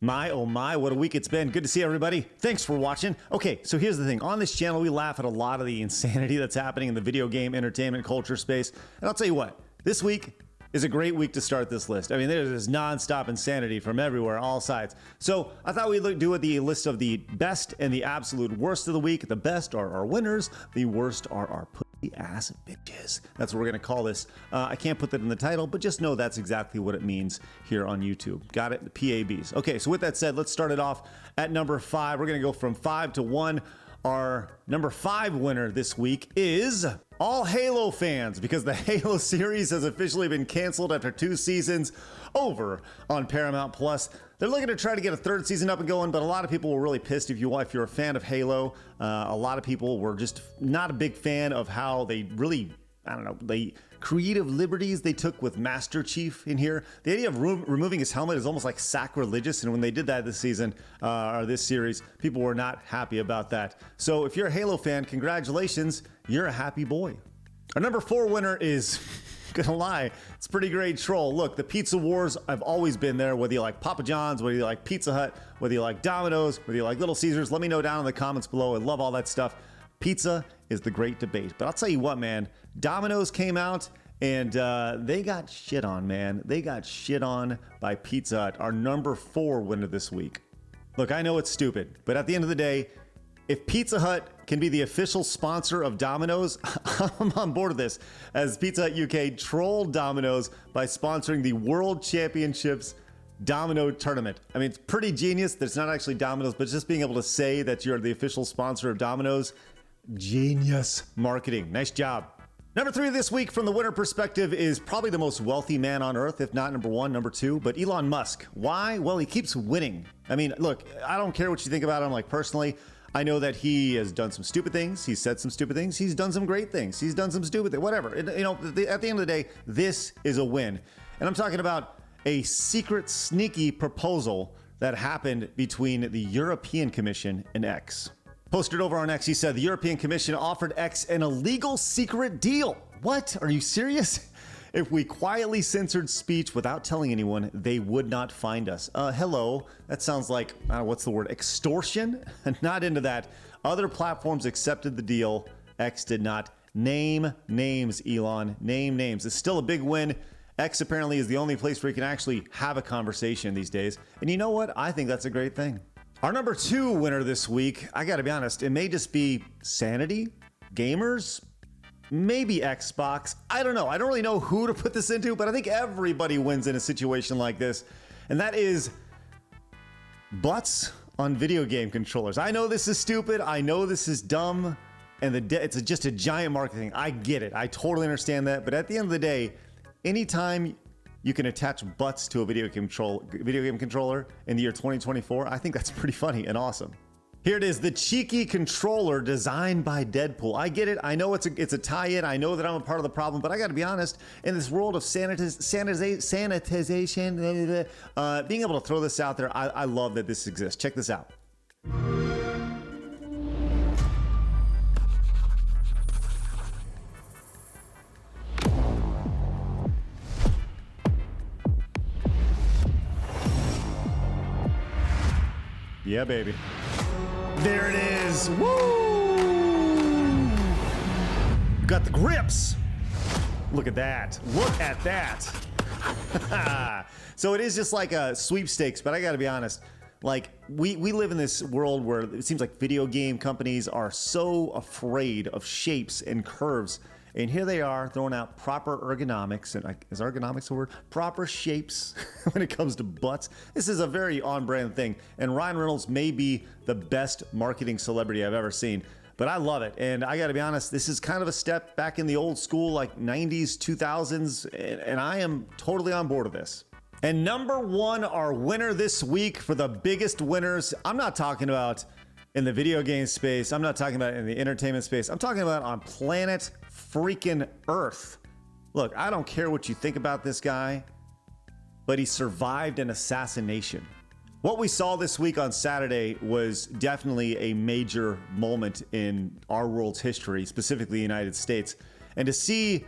My, oh my, what a week it's been. Good to see everybody. Thanks for watching. Okay, so here's the thing. On this channel, we laugh at a lot of the insanity that's happening in the video game, entertainment, culture space. And I'll tell you what, this week is a great week to start this list. I mean, there's this non-stop insanity from everywhere, all sides. So I thought we'd do the list of the best and the absolute worst of the week. The best are our winners. The worst are our pussy-ass bitches. That's what we're going to call this. I can't put that in the title, but just know that's exactly what it means here on YouTube. Got it? The PABs. Okay, so with that said, let's start it off at number 5. We're going to go from 5 to 1. Our number 5 winner this week is all Halo fans, because the Halo series has officially been canceled after 2 seasons over on Paramount Plus. They're looking to try to get a 3rd season up and going, but a lot of people were really pissed. If you're a fan of Halo, a lot of people were just not a big fan of how they really, the creative liberties they took with Master Chief in here. The idea of removing his helmet is almost like sacrilegious, and when they did that this season, or this series, people were not happy about that. So if you're a Halo fan, congratulations, you're a happy boy. Our number 4 winner is, gonna lie, it's pretty great troll. Look, the pizza wars have always been there, whether you like Papa John's, whether you like Pizza Hut, whether you like Domino's, whether you like Little Caesars. Let me know down in the comments below. I love all that stuff. Pizza is the great debate. But I'll tell you what, man, Domino's came out and they got shit on, man. They got shit on by Pizza Hut, our number 4 winner this week. Look, I know it's stupid, but at the end of the day, if Pizza Hut can be the official sponsor of Domino's, I'm on board with this, as Pizza Hut UK trolled Domino's by sponsoring the World Championships Domino tournament. I mean, it's pretty genius that it's not actually Domino's, but just being able to say that you're the official sponsor of Domino's, genius marketing. Nice job. Number 3 this week from the winner perspective is probably the most wealthy man on earth, if not number 1, number 2, but Elon Musk. Why? Well, he keeps winning. I mean, look, I don't care what you think about him, like personally. I know that he has done some stupid things. He's said some stupid things. He's done some great things. He's done some stupid things, whatever. At the end of the day, this is a win. And I'm talking about a secret, sneaky proposal that happened between the European Commission and X. Posted over on X, he said the European Commission offered X an illegal secret deal. What? Are you serious? If we quietly censored speech without telling anyone, they would not find us. Hello, that sounds like, what's the word, extortion? Not into that. Other platforms accepted the deal. X did not. Name names, Elon. Name names. It's still a big win. X apparently is the only place where you can actually have a conversation these days. And you know what? I think that's a great thing. Our number 2 winner this week, I gotta be honest, it may just be sanity, gamers, maybe Xbox. I don't know. I don't really know who to put this into, but I think everybody wins in a situation like this. And that is butts on video game controllers. I know this is stupid. I know this is dumb. And it's just a giant marketing. I get it. I totally understand that. But at the end of the day, anytime you can attach butts to a video game controller in the year 2024, I think that's pretty funny and awesome. Here it is, the cheeky controller designed by Deadpool. I get it. I know it's a tie-in. I know that I'm a part of the problem, but I got to be honest. In this world of sanitization, being able to throw this out there, I love that this exists. Check this out. Yeah, baby. There it is. Woo! Got the grips. Look at that. Look at that. So it is just like a sweepstakes, but I got to be honest. Like, we live in this world where it seems like video game companies are so afraid of shapes and curves. And here they are throwing out proper ergonomics, and is ergonomics a word? Proper shapes when it comes to butts. This is a very on-brand thing, and Ryan Reynolds may be the best marketing celebrity I've ever seen, but I love it. And I gotta be honest, this is kind of a step back in the old school, like 90s, 2000s, and I am totally on board with this. And number 1, our winner this week for the biggest winners, I'm not talking about in the video game space, I'm not talking about in the entertainment space, I'm talking about on planet freaking Earth. Look, I don't care what you think about this guy, but he survived an assassination. What we saw this week on Saturday was definitely a major moment in our world's history, specifically the United States. And to see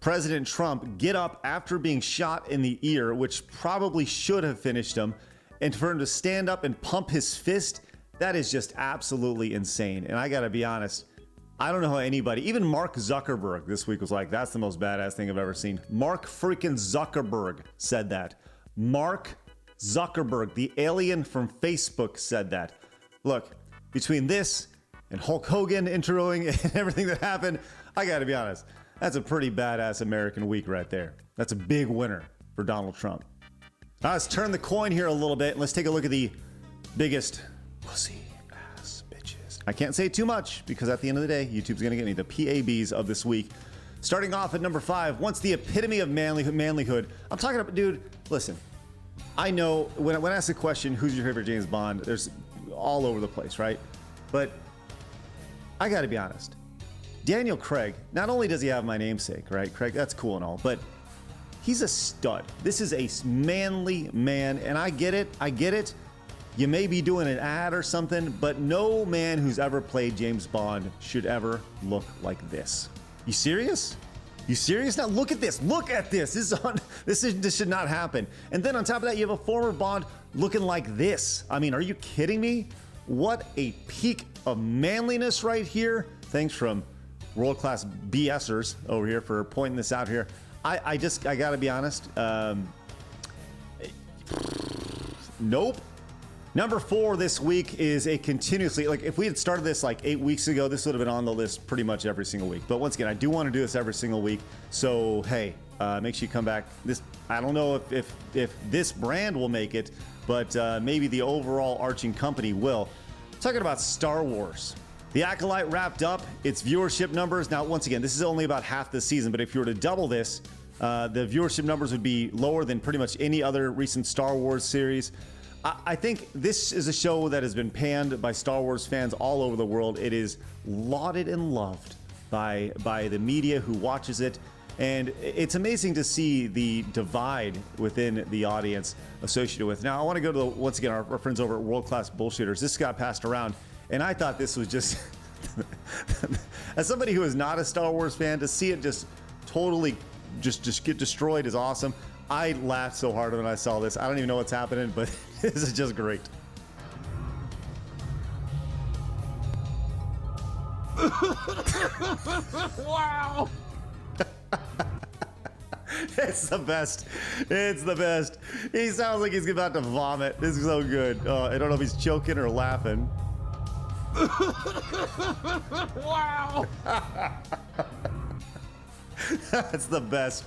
President Trump get up after being shot in the ear, which probably should have finished him, and for him to stand up and pump his fist, that is just absolutely insane. And I gotta be honest, I don't know how anybody, even Mark Zuckerberg this week was like, that's the most badass thing I've ever seen. Mark freaking Zuckerberg said that. Mark Zuckerberg, the alien from Facebook, said that. Look, between this and Hulk Hogan introing and everything that happened, I gotta be honest, that's a pretty badass American week right there. That's a big winner for Donald Trump. Now let's turn the coin here a little bit and let's take a look at the biggest pussy ass bitches. I can't say too much because at the end of the day, YouTube's gonna get me the PABs of this week. Starting off at number 5, once the epitome of manlyhood. I'm talking about, dude, listen, I know when I ask the question, who's your favorite James Bond, there's all over the place, right? But I gotta be honest. Daniel Craig, not only does he have my namesake, right? Craig, that's cool and all, but he's a stud. This is a manly man, and I get it. You may be doing an ad or something, but no man who's ever played James Bond should ever look like this. You serious? You serious? Now look at this. Look at this. This should not happen. And then on top of that, you have a former Bond looking like this. I mean, are you kidding me? What a peak of manliness right here. Thanks from world-class BSers over here for pointing this out here. I gotta be honest. Nope. Number 4 this week is a continuously, like if we had started this like 8 weeks ago, this would have been on the list pretty much every single week. But once again, I do want to do this every single week. So hey, make sure you come back. I don't know if this brand will make it, but maybe the overall arching company will. Talking about Star Wars. The Acolyte wrapped up its viewership numbers. Now, once again, this is only about half the season, but if you were to double this, the viewership numbers would be lower than pretty much any other recent Star Wars series. I think this is a show that has been panned by Star Wars fans all over the world. It is lauded and loved by the media who watches it. And it's amazing to see the divide within the audience associated with it. Now, I want to go to, once again, our friends over at World Class Bullshitters. This got passed around, and I thought this was just, as somebody who is not a Star Wars fan, to see it just totally just get destroyed is awesome. I laughed so hard when I saw this. I don't even know what's happening, but this is just great. Wow. It's the best. It's the best. He sounds like he's about to vomit. This is so good. I don't know if he's choking or laughing. Wow. That's the best.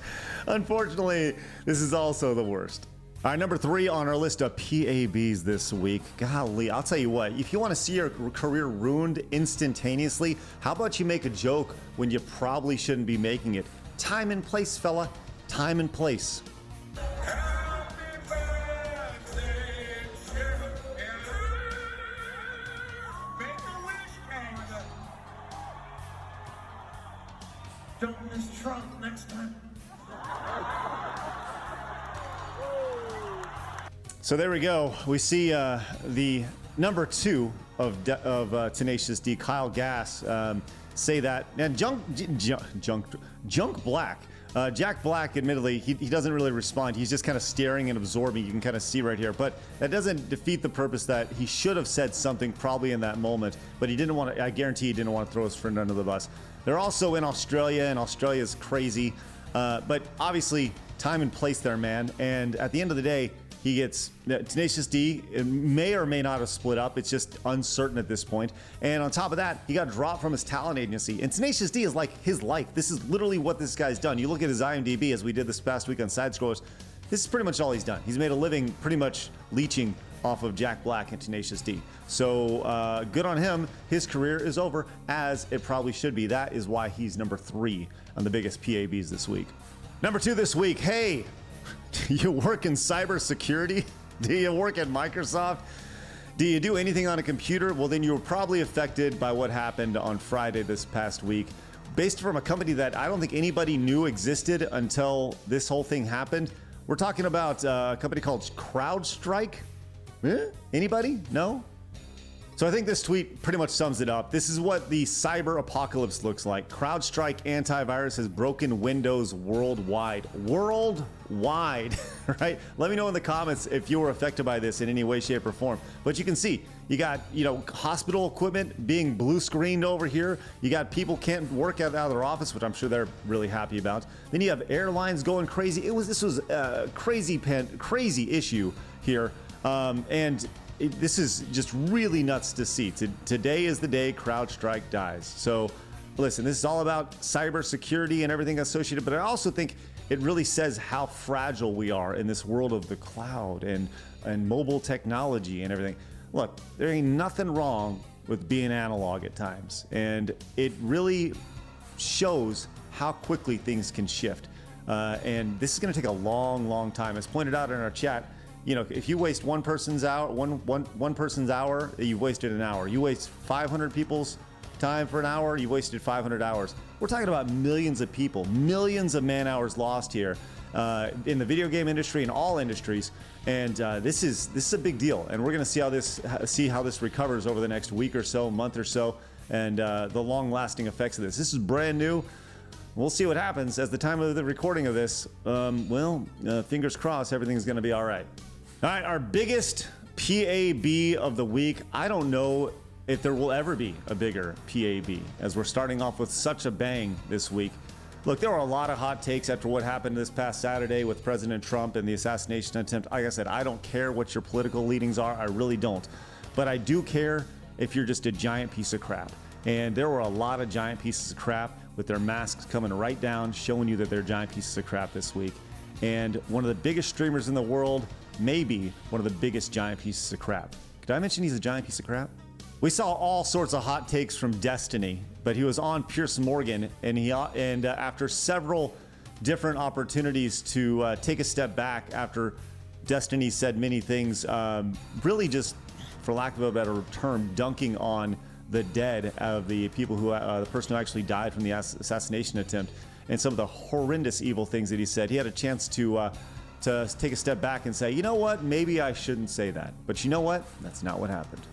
Unfortunately, this is also the worst. All right, number 3 on our list of PABs this week. Golly, I'll tell you what, if you want to see your career ruined instantaneously, how about you make a joke when you probably shouldn't be making it? Time and place, fella. Time and place. Happy birthday to you. Make a wish, Canada. Don't miss Trump next time. So there we go. We see the number 2 of Tenacious D, Kyle Gass, say that. And Junk Black. Jack Black, admittedly, he doesn't really respond. He's just kind of staring and absorbing. You can kind of see right here. But that doesn't defeat the purpose that he should have said something probably in that moment. But he didn't want to, I guarantee he didn't want to throw his friend under the bus. They're also in Australia, and Australia's crazy. But obviously, time and place there, man. And at the end of the day, he gets Tenacious D. It may or may not have split up. It's just uncertain at this point. And on top of that, he got dropped from his talent agency. And Tenacious D is like his life. This is literally what this guy's done. You look at his IMDb, as we did this past week on Side Scrollers. This is pretty much all he's done. He's made a living pretty much leeching off of Jack Black and Tenacious D. So good on him. His career is over, as it probably should be. That is why he's number 3 on the biggest PABs this week. Number 2 this week. Hey, do you work in cybersecurity? Do you work at Microsoft? Do you do anything on a computer? Well, then you were probably affected by what happened on Friday this past week. Based from a company that I don't think anybody knew existed until this whole thing happened. We're talking about a company called CrowdStrike. Anybody? No? So I think this tweet pretty much sums it up. This is what the cyber apocalypse looks like. CrowdStrike antivirus has broken Windows worldwide. Worldwide, right? Let me know in the comments if you were affected by this in any way, shape, or form. But you can see, you got, hospital equipment being blue screened over here. You got people can't work out of their office, which I'm sure they're really happy about. Then you have airlines going crazy. This was a crazy issue here. This is just really nuts to see. Today is the day CrowdStrike dies. So listen, this is all about cybersecurity and everything associated, but I also think it really says how fragile we are in this world of the cloud and mobile technology and everything. Look, there ain't nothing wrong with being analog at times, and it really shows how quickly things can shift. And this is going to take a long time. As pointed out in our chat, if you waste one person's hour, one person's hour, you've wasted an hour. You waste 500 people's time for an hour, you wasted 500 hours. We're talking about millions of people, millions of man hours lost here in the video game industry and all industries. And this is a big deal. And we're going to see how this recovers over the next week or so, month or so, and the long-lasting effects of this. This is brand new. We'll see what happens. As the time of the recording of this, fingers crossed, everything's going to be all right. All right, our biggest PAB of the week. I don't know if there will ever be a bigger PAB, as we're starting off with such a bang this week. Look, there were a lot of hot takes after what happened this past Saturday with President Trump and the assassination attempt. Like I said, I don't care what your political leanings are. I really don't. But I do care if you're just a giant piece of crap. And there were a lot of giant pieces of crap with their masks coming right down, showing you that they're giant pieces of crap this week. And one of the biggest streamers in the world, maybe one of the biggest giant pieces of crap. Did I mention he's a giant piece of crap? We saw all sorts of hot takes from Destiny, but he was on Piers Morgan, and after several different opportunities to take a step back after Destiny said many things, really just, for lack of a better term, dunking on the dead of the people who, the person who actually died from the assassination attempt, and some of the horrendous evil things that he said. He had a chance to take a step back and say, you know what, maybe I shouldn't say that. But you know what? That's not what happened.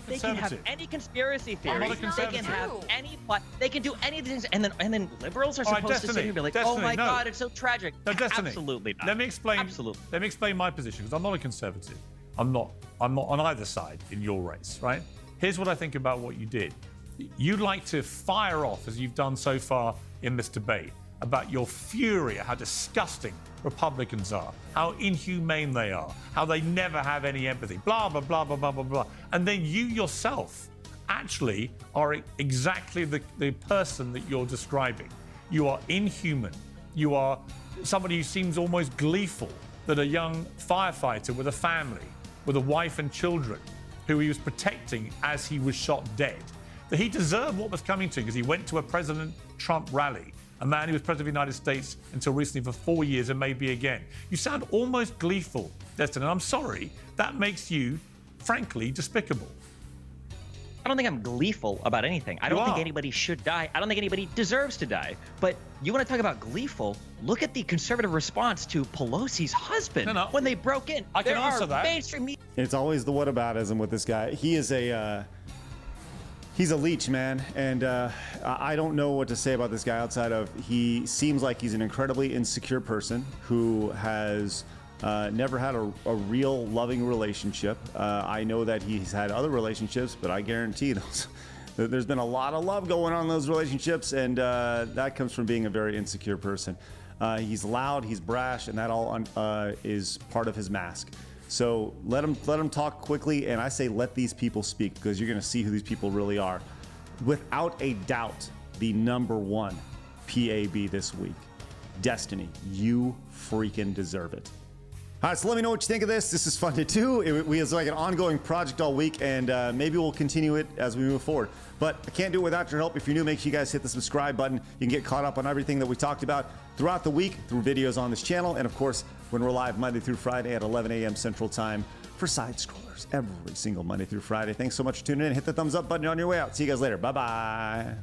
They can have any conspiracy theory. They can have any plot. They can do any of these things, and then liberals are supposed to sit here and be like, "Oh my God, it's so tragic." No, Destiny. Absolutely not. Let me explain. Absolutely. Let me explain my position, because I'm not a conservative. I'm not on either side in your race, right? Here's what I think about what you did. You'd like to fire off, as you've done so far in this debate, about your fury at how disgusting Republicans are, how inhumane they are, how they never have any empathy, blah, blah, blah, blah, blah, blah, blah. And then you yourself actually are exactly the person that you're describing. You are inhuman. You are somebody who seems almost gleeful that a young firefighter with a family, with a wife and children, who he was protecting as he was shot dead, that he deserved what was coming to him because he went to a President Trump rally, a man who was president of the United States until recently for 4 years and maybe again. You sound almost gleeful, Destin, and I'm sorry, that makes you, frankly, despicable. I don't think I'm gleeful about anything. I don't think anybody should die. I don't think anybody deserves to die. But you want to talk about gleeful? Look at the conservative response to Pelosi's husband when they broke in. I can answer that. Mainstream media. It's always the whataboutism with this guy. He is he's a leech, man, and I don't know what to say about this guy outside of he seems like he's an incredibly insecure person who has never had a real loving relationship. I know that he's had other relationships, but I guarantee there's been a lot of love going on in those relationships, and that comes from being a very insecure person. He's loud, he's brash, and that all is part of his mask. So let him talk quickly, and I say let these people speak, because you're going to see who these people really are. Without a doubt, the #1 PAB this week. Destiny, you freaking deserve it. All right, so let me know what you think of this. This is fun to do. It was like an ongoing project all week, and maybe we'll continue it as we move forward. But I can't do it without your help. If you're new, make sure you guys hit the subscribe button. You can get caught up on everything that we talked about throughout the week through videos on this channel. And of course, when we're live Monday through Friday at 11 a.m. Central Time for Side Scrollers every single Monday through Friday. Thanks so much for tuning in. Hit the thumbs up button on your way out. See you guys later. Bye-bye.